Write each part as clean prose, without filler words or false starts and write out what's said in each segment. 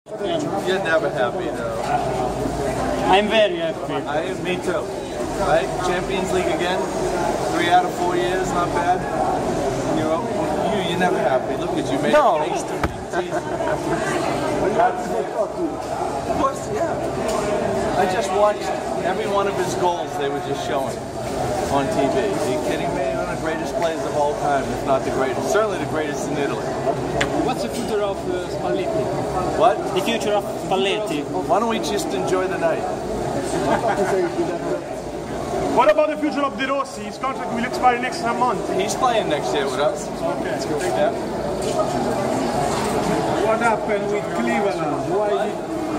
You're never happy, though. I'm very happy. Me too. Right? Champions League again. 3 out of 4 years, not bad. You're never happy. Look at you, made a face to me. Of course, yeah. I just watched every one of his goals they were just showing on TV. Are you kidding me? One of the greatest players of all time, if not the greatest. Certainly the greatest in Italy. What's the future of Spalletti? What? The future of Spalletti. Why don't we just enjoy the night? What about the future of De Rossi? His contract will expire next month. He's playing next year with us. Okay. Yeah. What happened with Cleveland?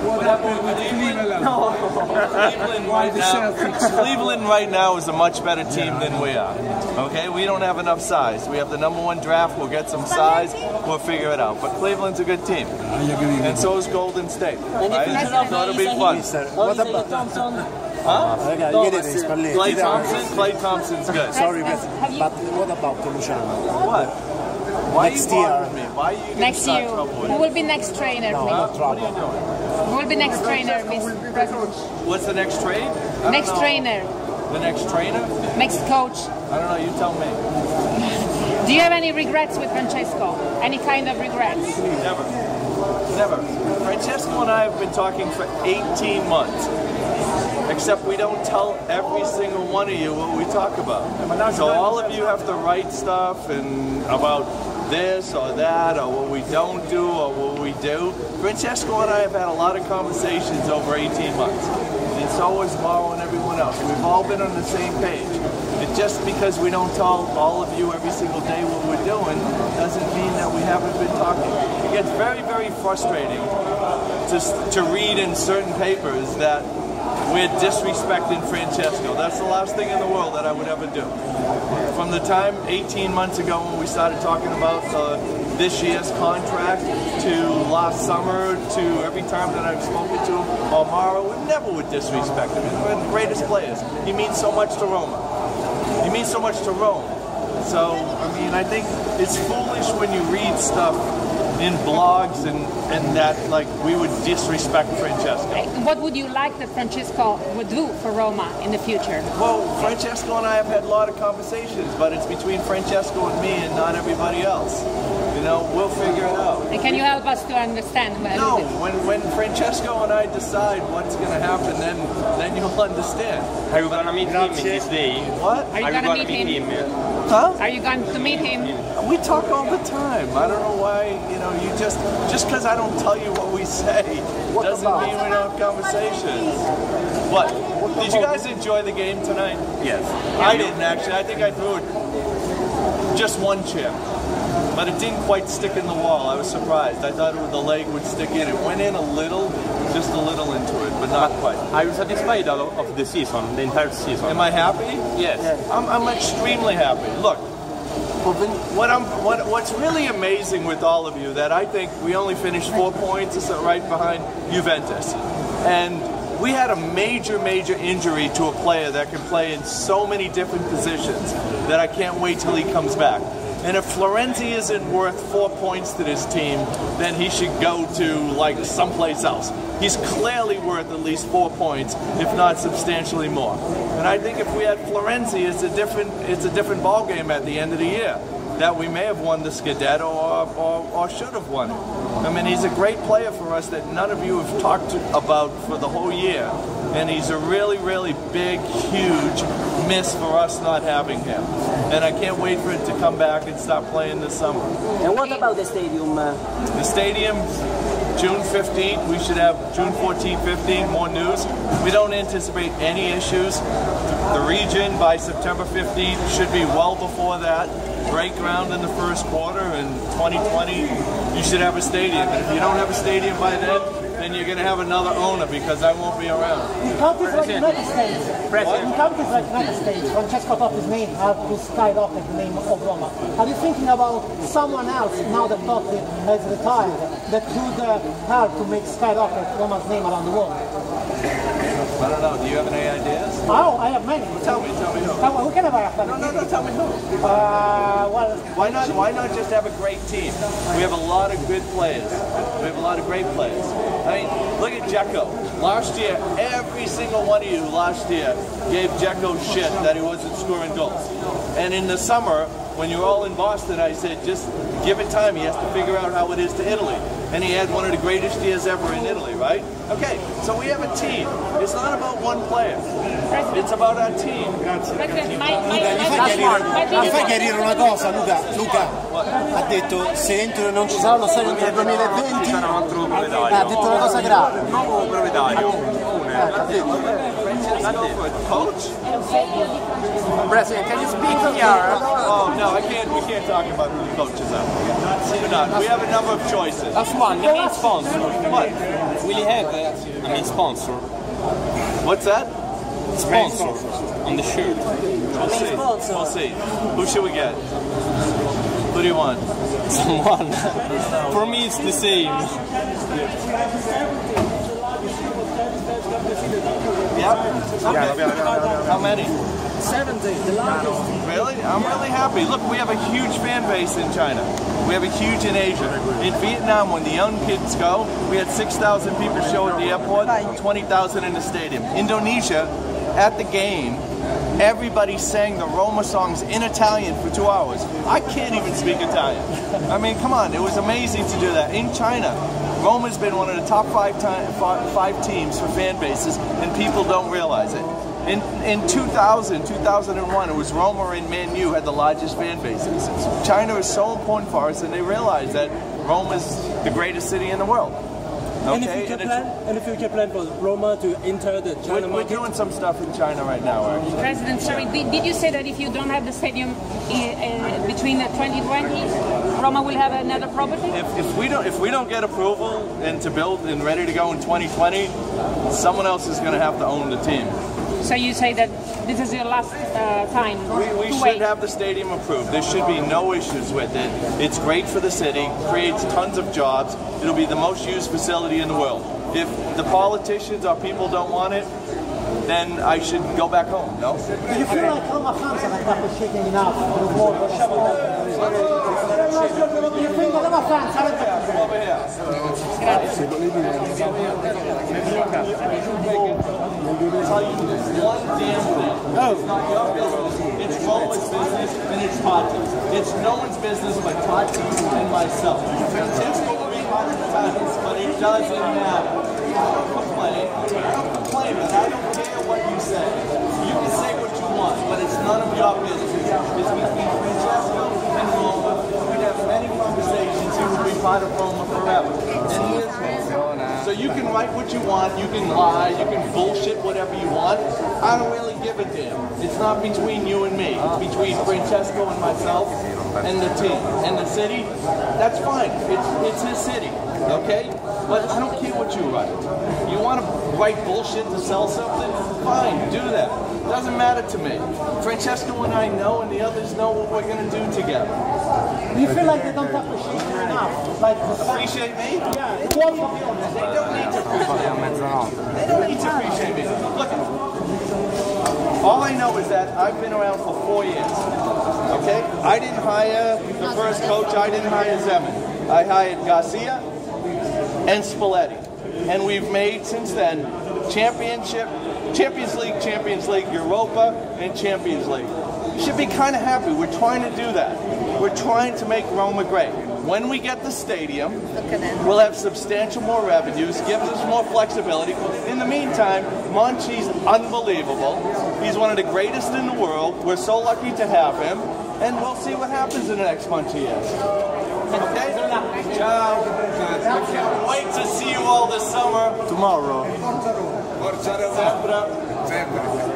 What happened with Cleveland? No. Cleveland right now is a much better team than we are. Okay, we don't have enough size. We have the #1 draft. We'll get some size. We'll figure it out. But Cleveland's a good team, and so is Golden State. Right? So it'll be fun. What about Thompson? Huh? Clay Thompson? Clay Thompson's good. Sorry, but what about Luciano? What? Why Next are you year. bothering me? Why are you Next year. Who will be next trainer, No, please? not trouble. What are you doing? Who will be next trainer, Mr. President? What's the next trade? Next trainer. The next trainer? Next coach. I don't know, you tell me. Do you have any regrets with Francesco? Any kind of regrets? Never. Never. Francesco and I have been talking for 18 months. Except we don't tell every single one of you what we talk about. So all of you have to write stuff and about this or that or what we don't do or what we do. Francesco and I have had a lot of conversations over 18 months. And so has Mauro and everyone else. We've all been on the same page. And just because we don't tell all of you every single day what we're doing doesn't mean that we haven't been talking. It gets very, very frustrating to read in certain papers that we're disrespecting Francesco. That's the last thing in the world that I would ever do. From the time 18 months ago when we started talking about this year's contract to last summer to every time that I've spoken to Mauro, we never would disrespect him. He's one of the greatest players. He means so much to Roma. He means so much to Rome. So, I mean, I think it's foolish when you read stuff in blogs and that like we would disrespect Francesco. What would you like that Francesco would do for Roma in the future? Well, Francesco and I have had a lot of conversations, but it's between Francesco and me and not everybody else. You know, we'll figure it out. And can you help us to understand? No, when Francesco and I decide what's going to happen, then you'll understand. Are you gonna meet him in this day? What? Are you gonna meet him? Huh? Are you going to meet him? We talk all the time. I don't know why, you know, you just because I don't tell you what we say doesn't mean we don't have conversations. What? Did you guys enjoy the game tonight? Yes. I didn't actually. I think I threw it just one chip. But it didn't quite stick in the wall. I was surprised. I thought the leg would stick in. It went in a little, just a little into it, but not quite. Are you satisfied of the season, the entire season? Am I happy? Yes. I'm extremely happy. Look, what's really amazing with all of you that I think we only finished 4 points right behind Juventus, and we had a major injury to a player that can play in so many different positions that I can't wait till he comes back. And if Florenzi isn't worth 4 points to this team, then he should go to like someplace else. He's clearly worth at least 4 points, if not substantially more. And I think if we had Florenzi, it's a different ball game at the end of the year. That we may have won the Scudetto or should have won it. I mean, he's a great player for us that none of you have talked about for the whole year. And he's a really big, huge miss for us not having him. And I can't wait for it to come back and start playing this summer. And what about the stadium? The stadium, June 15th. We should have June 14th, 15th, more news. We don't anticipate any issues. The region by September 15th should be well before that. Break ground in the first quarter in 2020. You should have a stadium. And if you don't have a stadium by then you're going to have another owner because I won't be around. In countries like United States, Francesco Totti's name has to skyrocket the name of Roma. Are you thinking about someone else now that Totti has retired that could help to make skyrocket Roma's name around the world? I don't know. Do you have any ideas? Oh, I have many. Tell me who. We can have a No, tell me who. well, Why not just have a great team? We have a lot of good players. We have a lot of great players. I mean, look at Dzeko. Last year, every single one of you last year gave Dzeko shit that he wasn't scoring goals. And in the summer, when you were all in Boston, I said, just give it time. He has to figure out how it is to Italy. And he had one of the greatest years ever in Italy, right? Okay, so we have a team. It's not about one player. It's about our team. Fai chiarire una cosa, Luca ha detto se entro non ci sarà lo stadio nel 2020 sarà un altro proprietario. Ha detto una cosa grave. Un nuovo proprietario. Coach? President, can you speak here? Oh no, we can't talk about who the coaches are. We're not. We have a number of choices. That's one, the main sponsor. What? Will you have the main sponsor? What's that? Sponsor on the shirt. We'll see. We'll see. Who should we get? Who do you want? Someone. For me it's the same. Yeah? How many? 70, the largest. Really? I'm really happy. Look, we have a huge fan base in China. We have a huge in Asia. In Vietnam, when the young kids go, we had 6,000 people show at the airport, 20,000 in the stadium. Indonesia, at the game, everybody sang the Roma songs in Italian for 2 hours. I can't even speak Italian. I mean, come on, it was amazing to do that. In China, Roma's been one of the top five teams for fan bases, and people don't realize it. In 2000, 2001, it was Roma and Man U had the largest fan bases. China is so important for us, and they realize that Roma is the greatest city in the world. Okay? Any future plan for Roma to enter the China market? We're doing some stuff in China right now, actually. President, sorry, did you say that if you don't have the stadium between 2020, Roma will have another property? If we don't get approval and to build and ready to go in 2020, someone else is going to have to own the team. So you say that this is your last time We should have the stadium approved. There should be no issues with it. It's great for the city, creates tons of jobs. It'll be the most used facility in the world. If the politicians or people don't want it, then I should go back home, no? Do you feel like Roma fans are not appreciating enough the world of Do you think that Roma fans are over here? Tell you one damn thing. It's not your business. It's Roma's business and it's Tati's. It's no one's business but Tati's and myself. Francesco will be part of the titles, but it doesn't matter. I don't complain, but I don't care what you say. You can say what you want, but it's none of your business. It's between Francesco and Roma. We'd have many conversations. He would be part of Roma forever. And he is Roma. So you can write what you want, you can lie, you can bullshit whatever you want. I don't really give a damn. It's not between you and me. It's between Francesco and myself and the team. And the city, that's fine. It's his city, okay? But I don't care what you write. You want to write bullshit to sell something? Fine, do that. Doesn't matter to me. Francesco and I know, and the others know what we're going to do together. Do you feel like they don't appreciate you enough? Like appreciate me? Yeah, it's one of you. They don't need to appreciate me. They don't need to appreciate me. Look, all I know is that I've been around for 4 years. Okay? I didn't hire the first coach. I didn't hire Zeman. I hired Garcia and Spalletti. And we've made, since then, Champions League, Europa, and Champions League. You should be kind of happy. We're trying to do that. We're trying to make Roma great. When we get the stadium, we'll have substantial more revenues, gives us more flexibility. In the meantime, Monchi's unbelievable. He's one of the greatest in the world. We're so lucky to have him. And we'll see what happens in the next bunch of years. Okay? Ciao. I can't wait to see you all this summer. Tomorrow. Sempre.